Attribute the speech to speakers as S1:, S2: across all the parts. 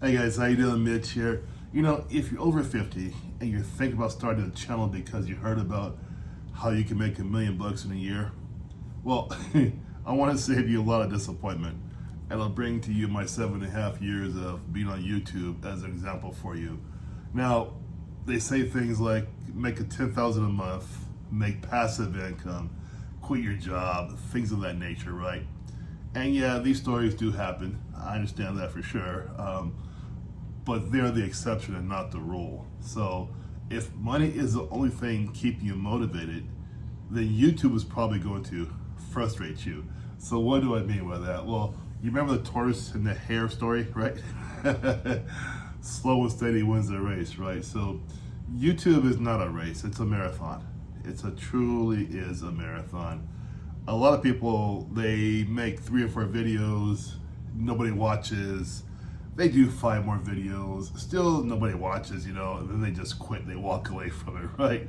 S1: Hey guys, how you doing? Mitch here. You know, if you're over 50 and you're thinking about starting a channel because you heard about how you can make $1 million in a year, well, I want to save you a lot of disappointment. And I'll bring to you my 7.5 years of being on YouTube as an example for you. Now, they say things like make a 10,000 a month, make passive income, quit your job, things of that nature, right? And yeah, these stories do happen. I understand that for sure. But they're the exception and not the rule. So if money is the only thing keeping you motivated, then YouTube is probably going to frustrate you. So what do I mean by that? Well, you remember the tortoise and the hare story, right? Slow and steady wins the race, right? So YouTube is not a race, it's a marathon. Truly is a marathon. A lot of people, they make 3 or 4 videos, nobody watches. They do 5 more videos, still nobody watches, and then they just quit, they walk away from it, right?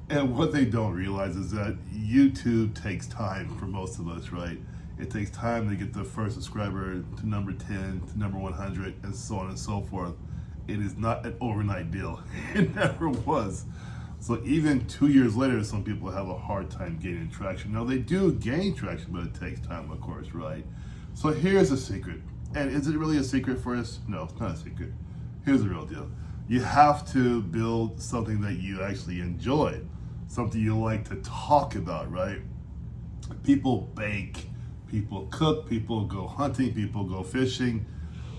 S1: And what they don't realize is that YouTube takes time for most of us, right? It takes time to get the first subscriber to number 10, to number 100, and so on and so forth. It is not an overnight deal. It never was. So even 2 years later, some people have a hard time gaining traction. Now they do gain traction, but it takes time, of course, right? So here's the secret. And is it really a secret for us? No, it's not a secret. Here's the real deal. You have to build something that you actually enjoy, something you like to talk about, right? People bake, people cook, people go hunting, people go fishing.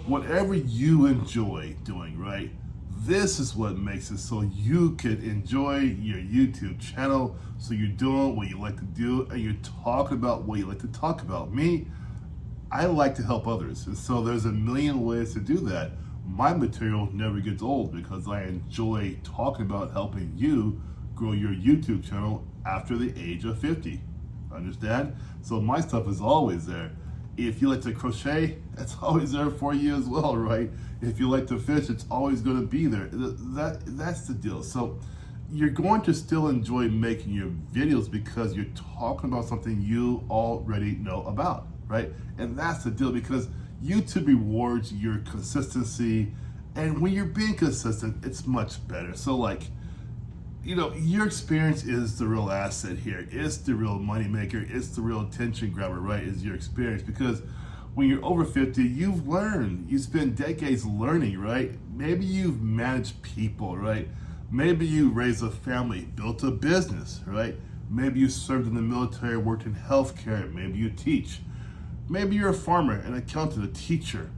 S1: Whatever you enjoy doing, right? This is what makes it so you can enjoy your YouTube channel. So you're doing what you like to do and you're talking about what you like to talk about. Me, I like to help others. And so there's a million ways to do that. My material never gets old because I enjoy talking about helping you grow your YouTube channel after the age of 50. Understand? So my stuff is always there. If you like to crochet, it's always there for you as well, right? If you like to fish, it's always going to be there. That's the deal. So you're going to still enjoy making your videos because you're talking about something you already know about, right? And that's the deal because YouTube rewards your consistency. And when you're being consistent, it's much better. So like, your experience is the real asset here. It's the real moneymaker. It's the real attention grabber, right? Is your experience. Because when you're over 50, you've learned. You spend decades learning, right? Maybe you've managed people, right? Maybe you raised a family, built a business, right? Maybe you served in the military, worked in healthcare. Maybe you teach. Maybe you're a farmer, an accountant, a teacher.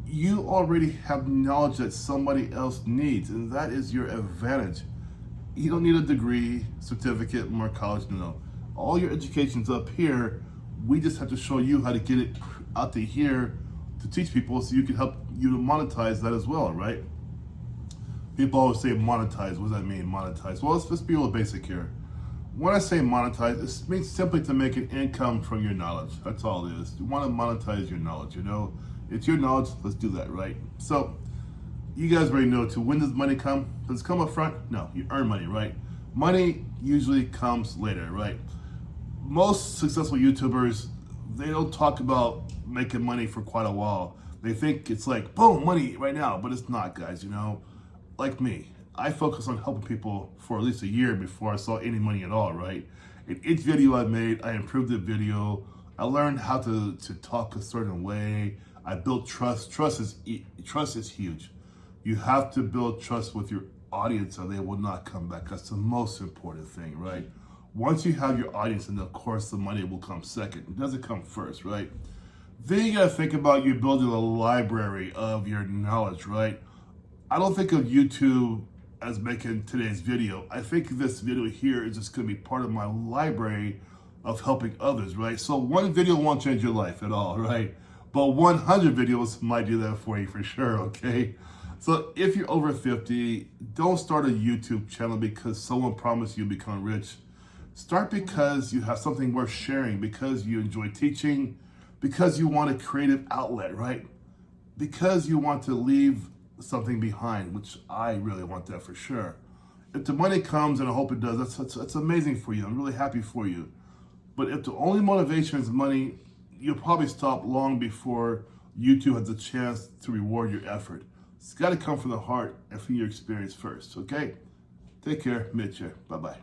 S1: You already have knowledge that somebody else needs, and that is your advantage. You don't need a degree, certificate, more college, no. All your education's up here. We just have to show you how to get it out to here to teach people so you can help you to monetize that as well, right? People always say monetize. What does that mean, monetize? Well, let's be real basic here. When I say monetize, it means simply to make an income from your knowledge. That's all it is. You want to monetize your knowledge, It's your knowledge, let's do that, right? So, you guys already know too, when does money come? Does it come up front? No, you earn money, right? Money usually comes later, right? Most successful YouTubers, they don't talk about making money for quite a while. They think it's like, boom, money right now, but it's not, guys, Like me, I focus on helping people for at least a year before I saw any money at all, right? In each video I made, I improved the video. I learned how to talk a certain way. I built trust. Trust is huge. You have to build trust with your audience or they will not come back. That's the most important thing, right? Once you have your audience, and of course the money will come second. It doesn't come first, right? Then you gotta think about you building a library of your knowledge, right? I don't think of YouTube as making today's video. I think this video here is just gonna be part of my library of helping others, right? So one video won't change your life at all, right? But 100 videos might do that for you for sure, okay? So if you're over 50, don't start a YouTube channel because someone promised you become rich. Start because you have something worth sharing, because you enjoy teaching, because you want a creative outlet, right? Because you want to leave something behind, which I really want that for sure. If the money comes, and I hope it does, that's amazing for you. I'm really happy for you. But if the only motivation is money, you'll probably stop long before YouTube has a chance to reward your effort. It's got to come from the heart and from your experience first, okay? Take care, Mitch here. Bye-bye.